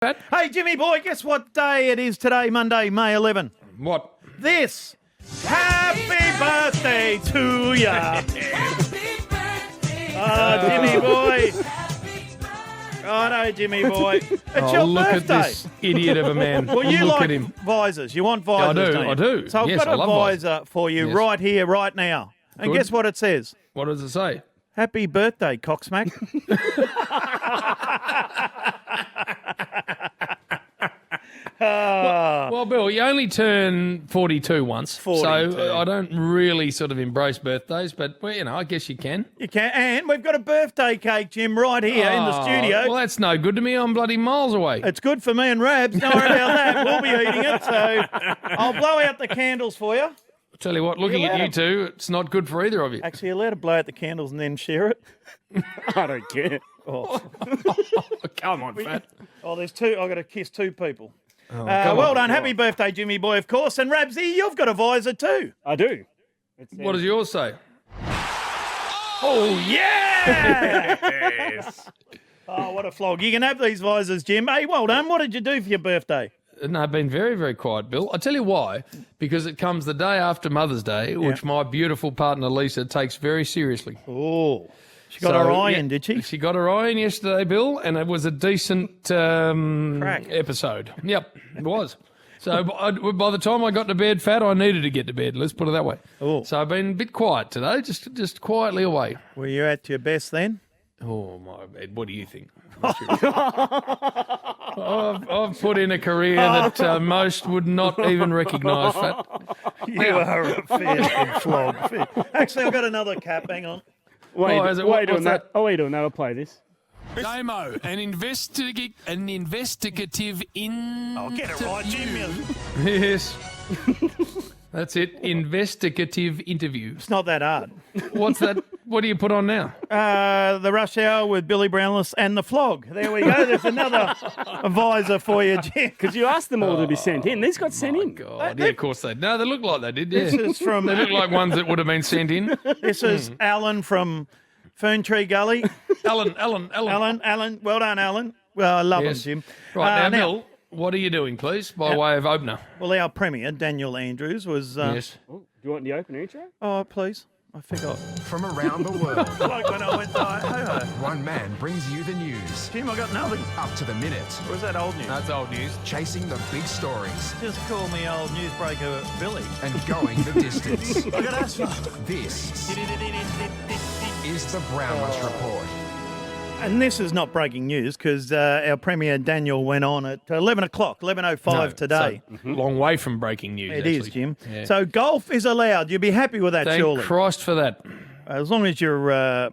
Pat? Hey, Jimmy boy, guess what day it is today, Monday, May 11? What? This. Happy birthday to ya. Oh, Jimmy boy. Righto, Jimmy boy. It's your look birthday. at this idiot of a man. Well, you look like at him. visors. You want visors, don't you? I do. So I've Yes, got I a love visor for you Yes. right here, right now. And Good. guess what it says? What does it say? Happy birthday, cocksmack. Well, Bill, you only turn 42 once. 42. So I don't really sort of embrace birthdays, but, well, I guess you can. You can. And we've got a birthday cake, Jim, right here in the studio. Well, that's no good to me. I'm bloody miles away. It's good for me and Rabs. Don't worry about that. We'll be eating it. So I'll blow out the candles for you. Tell you what, looking at you two, it's not good for either of you. Actually, you're allowed to blow out the candles and then share it. I don't care. Oh, Come on, Pat. there's two. I've got to kiss two people. Come Well on. done. Happy birthday, Jimmy boy, of course. And Rabsy, you've got a visor too. I do. What does yours say? Oh, yes! Oh, what a flog. You can have these visors, Jim. Hey, well done. What did you do for your birthday? No, I've been very, very quiet, Bill. I'll tell you why. Because it comes the day after Mother's Day, which my beautiful partner Lisa takes very seriously. Oh, she got her eye in, did she? She got her eye in yesterday, Bill, and it was a decent episode. Yep, it was. So by the time I got to bed fat, I needed to get to bed. Let's put it that way. Oh. So I've been a bit quiet today, just quietly away. Were you at your best then? Oh, my bed. What do you think? I've put in a career that most would not even recognise, Fat. You are a fair flog. Actually, I've got another cap. Hang on. Wait, Oh, is it- wait what's on that. Oh, wait on that. I'll play this. Damo, an investigative I'll get it right, Jim. Yes. That's it. Investigative interview. It's not that hard. What's that? What do you put on now? The Rush Hour with Billy Brownless and the Flog. There we go. There's another visor for you, Jim. Because you asked them all to be sent in. These got sent in. God, yeah, of course they. No, they look like they did. Yeah. This is from They look like ones that would have been sent in. this is Alan from Fern Tree Gully. Alan. Alan. Well done, Alan. Well, I love Yes. him, Jim. Right now, Bill, what are you doing, please, by way of opener? Well, our premier, Daniel Andrews, was... Yes. Oh, do you want the opener intro? Oh, please. I forgot. From around the world, Like when I went to... one man brings you the news. Jim, I got nothing. Up to the minute, Or is that old news? That's old news. chasing the big stories Just call me old newsbreaker Billy. and going the distance. I got asked you. This is the Brown Rush Report. And this is not breaking news because our premier Daniel went on at 11 o'clock, 11:05 today. So, long way from breaking news. It is, actually. Jim. Yeah. So golf is allowed. You'll be happy with that, Thank surely. Christ for that. As long as you're,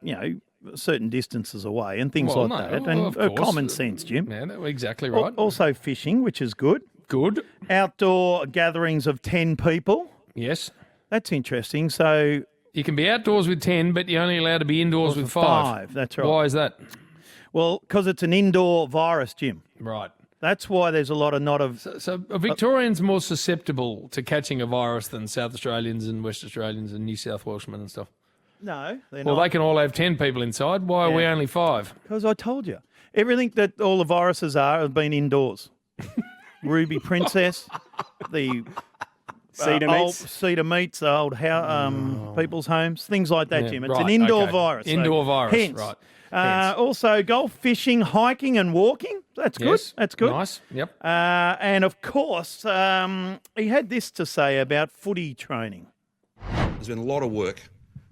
certain distances away and things Well, like no, that. And of course. common sense, Jim. Yeah, that's exactly right. Also fishing, which is good. Good. Outdoor gatherings of 10 people. Yes. That's interesting. So You can be outdoors with 10, but you're only allowed to be indoors with 5. That's right. Why is that? Well, because it's an indoor virus, Jim. Right. That's why there's a lot of So are Victorians more susceptible to catching a virus than South Australians and West Australians and New South Welshmen and stuff? No, they're Well, not. they can all have 10 people inside. Why are we Yeah. only 5? Because I told you. Everything that all the viruses are have been indoors. Ruby Princess, the Cedar old meats. cedar meats, the old people's homes, things like that, Yeah, Jim. It's right, an indoor okay. virus. so Indoor virus, hence. right. Hence. Also, golf, fishing, hiking and walking. That's good. Yes. That's good. Nice. Yep. And, of course, he had this to say about footy training. There's been a lot of work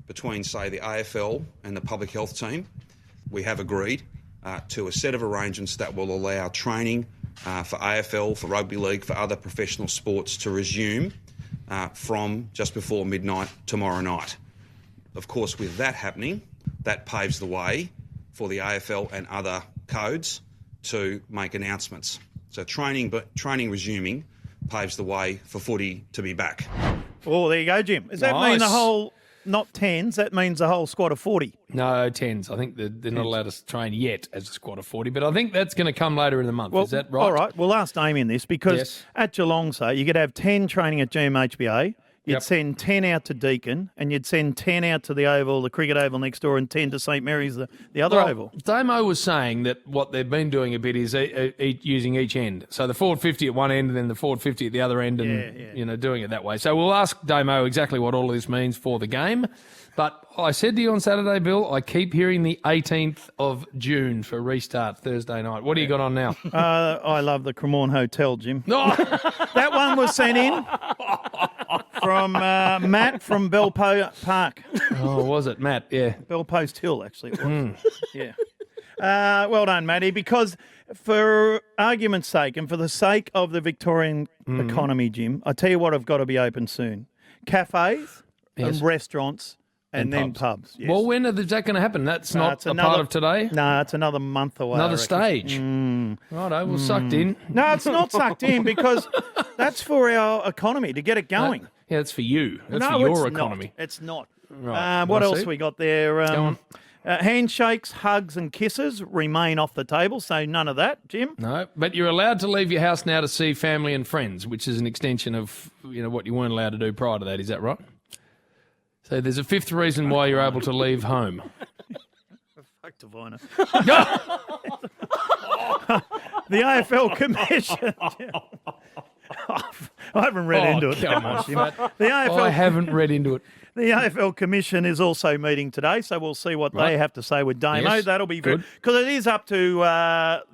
between, say, the AFL and the public health team. We have agreed to a set of arrangements that will allow training for AFL, for rugby league, for other professional sports to resume from just before midnight tomorrow night. Of course, with that happening, that paves the way for the AFL and other codes to make announcements. So training resuming paves the way for footy to be back. Oh, there you go, Jim. Does that mean the Nice. whole, not 10s, that means the whole squad of 40? No, 10s. I think they're not allowed to train yet as a squad of 40, but I think that's going to come later in the month. Is that right? All right. We'll ask Damien this because Yes. at Geelong, say, you could have 10 training at GMHBA. You'd send 10 out to Deakin, and you'd send 10 out to the Oval, the cricket oval next door, and 10 to St Mary's, the other oval. Damo was saying that what they've been doing a bit is using each end. So the forward 50 at one end and then the forward 50 at the other end and, doing it that way. So we'll ask Damo exactly what all of this means for the game. But I said to you on Saturday, Bill, I keep hearing the 18th of June for restart Thursday night. What do you got on now? I love the Cremorne Hotel, Jim. Oh, That one was sent in from Matt from Belpo Park. oh, was it, Matt? Yeah. Belpost Hill, actually. It was. Yeah. Well done, Matty, because for argument's sake and for the sake of the Victorian economy, Jim, I tell you what have got to be open soon. Cafes and restaurants and then pubs. Yes. Well, when is that going to happen? That's not it's a part of today? No, it's another month away. Another stage. Righto, we're sucked in. No, it's not sucked in because that's for our economy to get it going. Yeah, that's for you. That's no, for your it's economy. Not. It's not. Right. What I else see. we got there? Go on. Handshakes, hugs and kisses remain off the table, so none of that, Jim. No, but you're allowed to leave your house now to see family and friends, which is an extension of what you weren't allowed to do prior to that. Is that right? So there's a fifth reason why you're able to leave home. Fuck Diviner. The AFL Commission. I haven't read into it. Come on, Jim. Matt. The AFL, I haven't read into it. the AFL Commission is also meeting today, so we'll see what they have to say with Damo. Yes, That'll be good because it is up to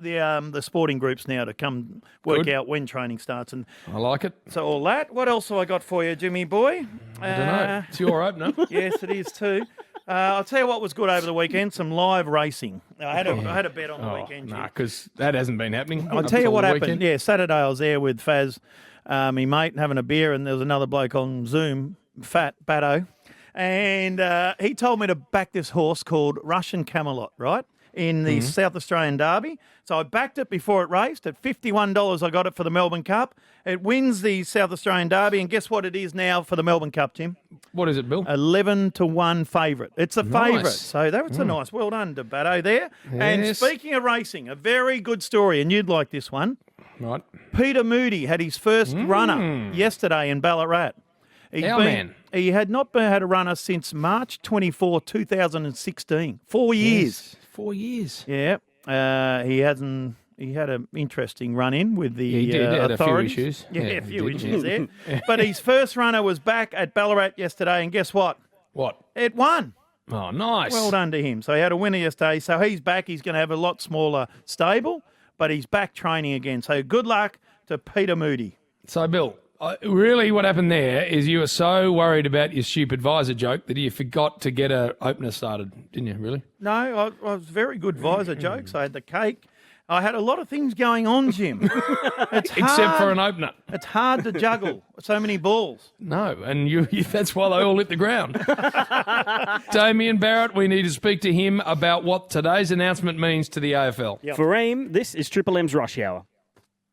the sporting groups now to come work out when training starts and I like it. so all that. What else have I got for you, Jimmy boy? I don't know. It's your opener. Yes, it is too. I'll tell you what was good over the weekend, some live racing. I had a bet on the weekend. Jim. Nah, because that hasn't been happening. I'll tell you what happened. Yeah, Saturday I was there with Faz, my mate, having a beer, and there was another bloke on Zoom, Fat Batto, and he told me to back this horse called Russian Camelot, right, in the South Australian Derby. So I backed it before it raced. At $51 I got it for the Melbourne Cup. It wins the South Australian Derby, and guess what it is now for the Melbourne Cup, Jim? What is it, Bill? 11-1 favourite. It's a favourite. Nice. So that was a nice. Well done to Batto there. And Yes. speaking of racing, a very good story, and you'd like this one. Right. Peter Moody had his first runner yesterday in Ballarat. Our man. He had not had a runner since March 24, 2016. 4 years. Yes. 4 years. Yeah. He hasn't. He had an interesting run-in with the He did. Had a few authorities. issues. Yeah, Yeah, a he few did, issues there. But his first runner was back at Ballarat yesterday, and guess what? What? It won. Oh, nice. Well done to him. So he had a winner yesterday. So he's back. He's going to have a lot smaller stable, but he's back training again. So good luck to Peter Moody. So, Bill, really what happened there is you were so worried about your stupid visor joke that you forgot to get a opener started, didn't you, really? No, I was very good visor jokes. I had the cake. I had a lot of things going on, Jim. Except for an opener. It's hard to juggle so many balls. No, and that's why they all hit the ground. Damien Barrett, we need to speak to him about what today's announcement means to the AFL. For Ream, this is Triple M's Rush Hour.